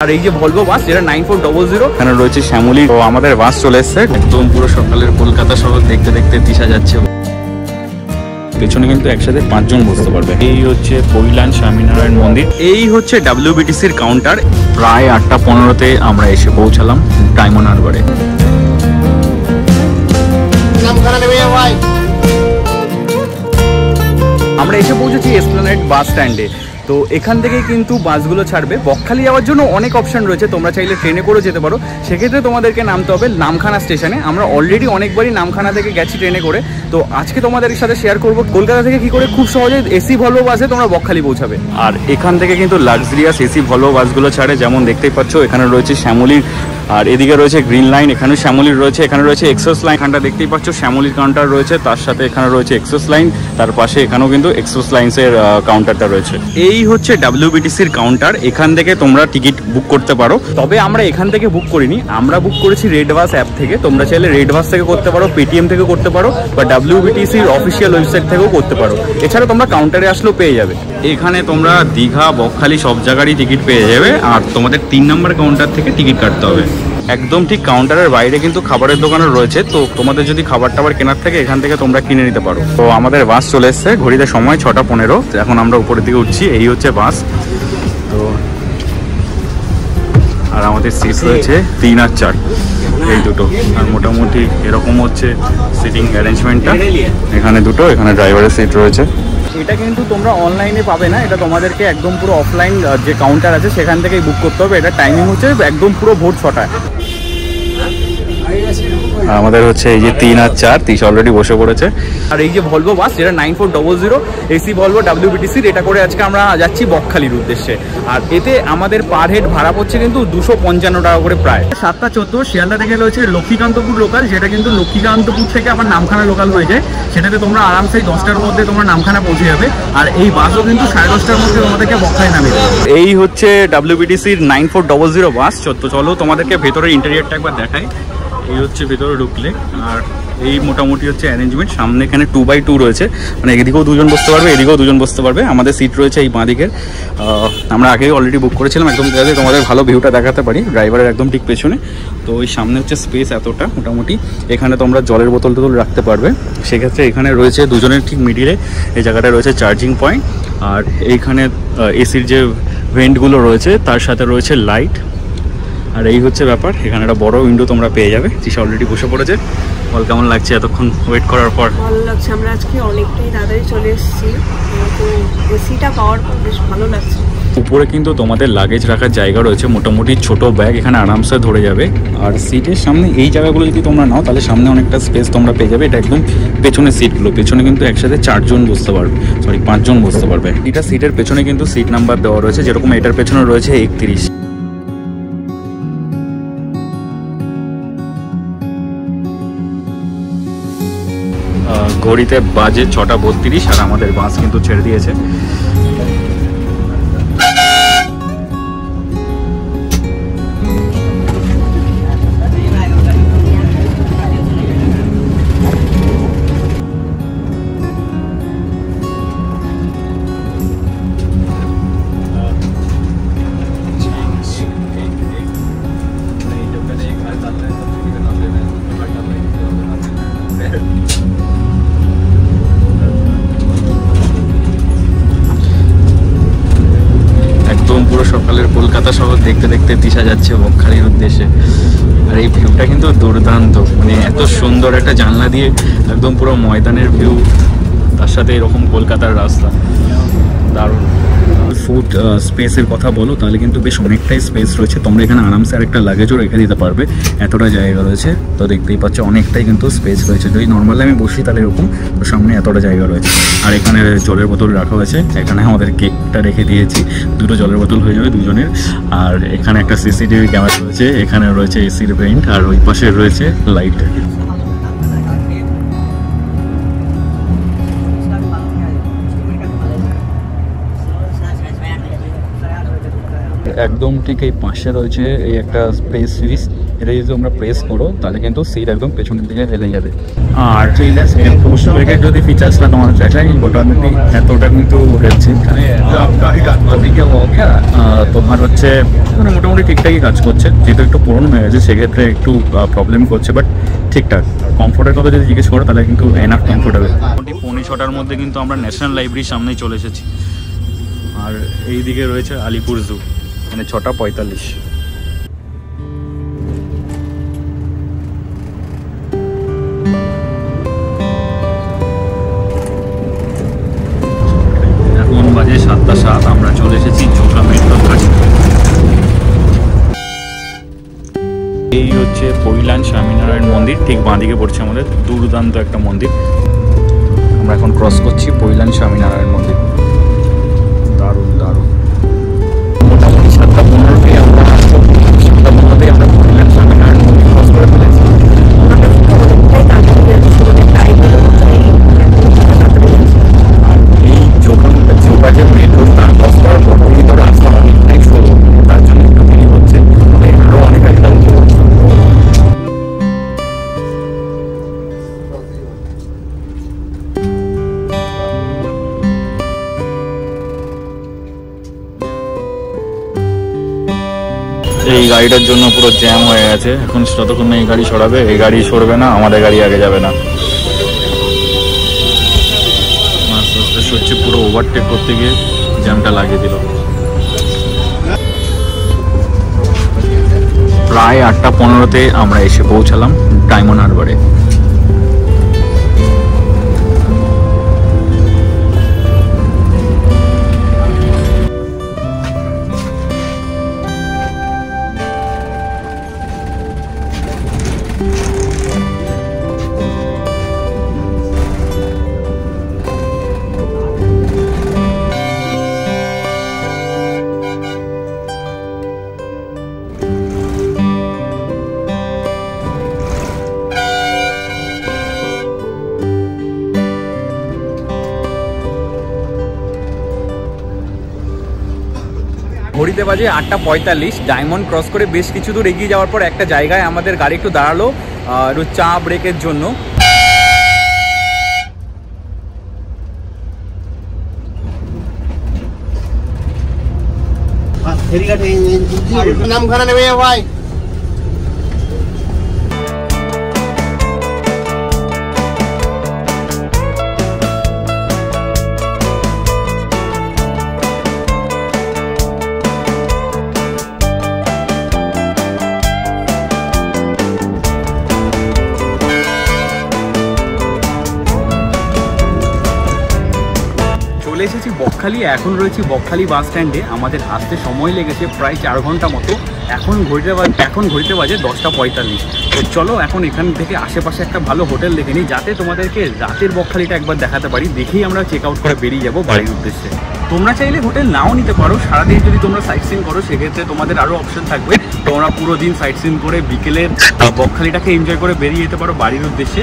আর এই যে Volvo bus যেটা 9400 এখানে রয়েছে শ্যামলী। তো আমাদের বাস চলে এসছে একদম পুরো সকালের কলকাতা শহর দেখতে দেখতে দিশা যাচ্ছে। পেছনে কিন্তু একসাথে 5 জন বসতে পারবে। এই হচ্ছে কৈলান স্বামীনারায়ণ মন্দির। এই হচ্ছে WBTCর কাউন্টার। প্রায় 8:15-তে আমরা এসে পৌঁছালাম ডায়মন্ড হারবারে। আমরা এসে পৌঁছেছি এসপ্ল্যানেড বাস স্ট্যান্ডে। তো এখান থেকে কিন্তু বাসগুলো ছাড়বে। বকখালি যাওয়ার জন্য অনেক অপশন রয়েছে, তোমরা চাইলে ট্রেনে করে যেতে পারো। সেক্ষেত্রে তোমাদেরকে নামতে হবে নামখানা স্টেশনে। আমরা অলরেডি অনেকবারই নামখানা থেকে গেছি ট্রেনে করে। তো আজকে তোমাদের সাথে শেয়ার করবো কলকাতা থেকে কি করে খুব সহজে এসি ভলভো বাসে তোমরা বকখালি পৌঁছাবে। আর এখান থেকে কিন্তু লাক্সারিয়াস এসি ভলভো বাসগুলো ছাড়ে, যেমন দেখতেই পাচ্ছ এখানে রয়েছে শ্যামলীর, আর এদিকে রয়েছে গ্রিন লাইন, এখানে শ্যামলীর রয়েছে, এখানে রয়েছে এক্সপ্রেস লাইন। এখানটা দেখতেই পাচ্ছ শ্যামলীর কাউন্টার রয়েছে, তার সাথে এখানে রয়েছে এক্সপ্রেস লাইন, তার পাশে এখানেও কিন্তু এক্সপ্রেস লাইন্সের কাউন্টারটা রয়েছে। এই হচ্ছে WBTCর কাউন্টার। এখান থেকে তোমরা টিকিট বুক করতে পারো। তবে আমরা এখান থেকে বুক করিনি, আমরা বুক করেছি রেড বাস অ্যাপ থেকে। তোমরা চাইলে রেড বাস থেকে করতে পারো, পেটিএম থেকে করতে পারো, বা WBTCর অফিসিয়াল ওয়েবসাইট থেকেও করতে পারো। এছাড়া তোমরা কাউন্টারে আসলেও পেয়ে যাবে। এখানে তোমরা দীঘা, বকখালি সব জায়গারই টিকিট পেয়ে যাবে। আর তোমাদের 3 নম্বর কাউন্টার থেকে টিকিট কাটতে হবে। একদম ঠিক কাউন্টারের বাইরে কিন্তু খাবারের দোকানও রয়েছে। তো তোমাদের যদি খাবার টাবার কেনার থেকে এখান থেকে তোমরা কিনে নিতে পারো। তো আমাদের বাস চলে এসছে, ঘড়িতে সময় 6:15। এখন আমরা উপরের দিকে উঠছি। এই হচ্ছে বাস। তো আর আমাদের সিট রয়েছে 3 আর 4, এই দুটো। আর মোটামুটি এরকম হচ্ছে সিটিং অ্যারেঞ্জমেন্টটা। এখানে দুটো, এখানে ড্রাইভারের সিট রয়েছে। এটা কিন্তু তোমরা অনলাইনে পাবে না, এটা তোমাদেরকে একদম পুরো অফলাইন যে কাউন্টার আছে সেখান থেকেই বুক করতে হবে। এটা টাইমিং হচ্ছে একদম পুরো ভোর 6টায়। আমাদের হচ্ছে এই যে 3 আর 4 তিস অলরেডি বসে পড়েছে। আর এই যে ভলভো বাস যেটা 9400 এসি ভলভো WBTCর, এটা করে আজকে আমরা যাচ্ছি বকখালির উদ্দেশ্যে। আর এতে আমাদের পার হেড ভাড়া পড়ছে কিন্তু 255 টাকা করে প্রায়। 7:14 শিয়ালদা থেকে রয়েছে লক্ষ্মীকান্তপুর লোকাল, যেটা কিন্তু লক্ষ্মীকান্তপুর থেকে আবার নামখানা লোকাল হয়ে যায়। সেটাতে তোমরা আরামসে 10টার মধ্যে তোমরা নামখানা পৌঁছে যাবে। আর এই বাসও কিন্তু 10:30টার মধ্যে তোমাদেরকে বকখালি নামিয়ে দেবে। এই হচ্ছে WBTCর 9400 বাস। চলো তোমাদেরকে ভেতরের ইন্টেরিয়রটা একবার দেখাই। এই হচ্ছে ভেতরে ঢুকলে। আর এই মোটামুটি হচ্ছে অ্যারেঞ্জমেন্ট। সামনে এখানে 2x2 রয়েছে, মানে এদিকেও 2 জন বসতে পারবে, এদিকেও 2 জন বসতে পারবে। আমাদের সিট রয়েছে এই বাঁ দিকের। আমরা আগেই অলরেডি বুক করেছিলাম, একদম যাতে তোমাদের ভালো ভিউটা দেখাতে পারি ড্রাইভারের একদম ঠিক পেছনে। তো ওই সামনে হচ্ছে স্পেস এতটা মোটামুটি। এখানে তোমরা জলের বোতল টোতল রাখতে পারবে। সেক্ষেত্রে এখানে রয়েছে 2 জনের ঠিক মিডিলে এই জায়গাটা রয়েছে চার্জিং পয়েন্ট। আর এইখানে এসির যে ভেন্টগুলো রয়েছে তার সাথে রয়েছে লাইট। আর এই হচ্ছে ব্যাপার। এখানে একটা বড় উইন্ডো তোমরা পেয়ে যাবে। তিশা অলরেডি বসে পড়েছে। বল কেমন লাগছে এতক্ষণ ওয়েট করার পর? ভালো লাগছে, আমরা আজকে অনেকটাই তাড়াতাড়ি চলে এসেছি। তো এসিটা পাওয়ার পর বেশ ভালো লাগছে। উপরে কিন্তু তোমাদের লাগেজ রাখার জায়গা রয়েছে, মোটামুটি ছোট ব্যাগ এখানে আরামসে ধরে যাবে। আর সিটের সামনে এই জায়গাগুলো যদি তোমরা নাও তাহলে সামনে অনেকটা স্পেস তোমরা পেয়ে যাবে। এটা একদম পেছনের সিটগুলো, পেছনে কিন্তু একসাথে 4 জন বসতে পারবে, 5 জন বসতে পারবে। এটা সিটের পেছনে কিন্তু সিট নাম্বার দেওয়া রয়েছে, যেরকম এটার পেছনে রয়েছে 31। ঘড়িতে বাজে 6:32 আর আমাদের বাস কিন্তু ছেড়ে দিয়েছে। সকালের কলকাতা শহর দেখতে দেখতে দিশা যাচ্ছে বকখালির উদ্দেশ্যে। আর এই ভিউটা কিন্তু দুর্দান্ত, মানে এত সুন্দর একটা জানলা দিয়ে একদম পুরো ময়দানের ভিউ, তার সাথে এরকম কলকাতার রাস্তা, দারুণ। ফুড স্পেসের কথা বলো তাহলে কিন্তু বেশ অনেকটাই স্পেস রয়েছে। তোমরা এখানে আরামসে আরেকটা লাগেজও রেখে দিতে পারবে, এতটা জায়গা রয়েছে। তো দেখতেই পাচ্ছ অনেকটাই কিন্তু স্পেস রয়েছে। যদি নর্মালি আমি বসি তাহলে এরকম, তো সামনে এতটা জায়গা রয়েছে। আর এখানে জলের বোতল রাখা হয়েছে। এখানে আমাদের কেকটা রেখে দিয়েছি, 2টো জলের বোতল হয়ে যাবে 2 জনের। আর এখানে একটা CCTV ক্যামেরা রয়েছে, এখানে রয়েছে এসির ভেন্ট, আর ওই পাশে রয়েছে লাইট। একদম ঠিক এই পাশে রয়েছে এই একটা স্পেস সুইচ, এটা যদি তোমরা প্রেস করো তাহলে কিন্তু সিট একদম পেছনের দিকে হেলে যাবে। আর ব্রেকের যদি ফিচার্সটা তোমার দেখাই, মোটামুটি এতটা কিন্তু হচ্ছে তোমার হচ্ছে মানে মোটামুটি ঠিকঠাকই কাজ করছে। যেহেতু একটু পুরনো হয়ে গেছে সেক্ষেত্রে একটু প্রবলেম করছে, বাট ঠিকঠাক। কমফোর্টের কথা যদি জিজ্ঞেস করো তাহলে কিন্তু এনাফ কমফোর্টেবল। মোটামুটি 5:45টার মধ্যে কিন্তু আমরা ন্যাশনাল লাইব্রেরির সামনেই চলে এসেছি। আর এই দিকে রয়েছে আলিপুর জু, মানে 6:45। এখন বাজে 7:07, আমরা চলে এসেছি চোখা মেট্রোর কাছে। এই হচ্ছে পৈলান স্বামীনারায়ণ মন্দির, ঠিক বাঁদিকে পড়ছে আমাদের, দুর্দান্ত একটা মন্দির। আমরা এখন ক্রস করছি পৈলান স্বামীনারায়ণ মন্দির। দারুণ দারুণ। মোটামুটি 7:15 আমরা 7:15 আমরা পৈলান স্বামীনারায়ণ মন্দির ক্রস করে ফেলেছি। আর এই চোখা যে মেট্রোটা ক্রস করার পর ওই তো রাস্তা অনেকটাই সরু, তার জন্য একটু দেরি হচ্ছে, আরও অনেক আগে দাঁড়িয়ে হচ্ছে। এই গাড়িটার জন্য পুরো জ্যাম হয়ে গেছে। এখন যতক্ষণ না এই গাড়ি সরাবে, এই গাড়ি সরবে না, আমাদের গাড়ি আগে যাবে না। আস্তে আস্তে সরছে, পুরো ওভারটেক করতে গিয়ে জ্যামটা লাগিয়ে দিল। প্রায় 8:15-তে আমরা এসে পৌঁছালাম ডায়মন্ড হারবারে। ঘড়িতে বাজে 8:45। ডায়মন্ড ক্রস করে বেশ কিছু দূর এগিয়ে যাওয়ার পর একটা জায়গায় আমাদের গাড়ি একটু দাঁড়ালো একটু চা ব্রেকের জন্য। নামখানা নেবে ভাই। চলে এসেছি বকখালি। এখন রয়েছি বকখালি বাস স্ট্যান্ডে। আমাদের আসতে সময় লেগেছে প্রায় 4 ঘন্টা মতো। এখন ঘড়িতে বাজে 10:45। তো চলো এখন এখান থেকে আশেপাশে একটা ভালো হোটেল দেখে নিই, যাতে তোমাদেরকে রাতের বকখালিটা একবার দেখাতে পারি। দেখেই আমরা চেক আউট করে বেরিয়ে যাবো বাড়ির উদ্দেশ্যে। তোমরা চাইলে হোটেল নাও নিতে পারো। সারাদিন যদি তোমরা সাইট সিন করো সেক্ষেত্রে তোমাদের আরও অপশন থাকবে। তোমরা পুরো দিন সাইট সিন করে বিকেলের বকখালিটাকে এনজয় করে বেরিয়ে যেতে পারো বাড়ির উদ্দেশ্যে।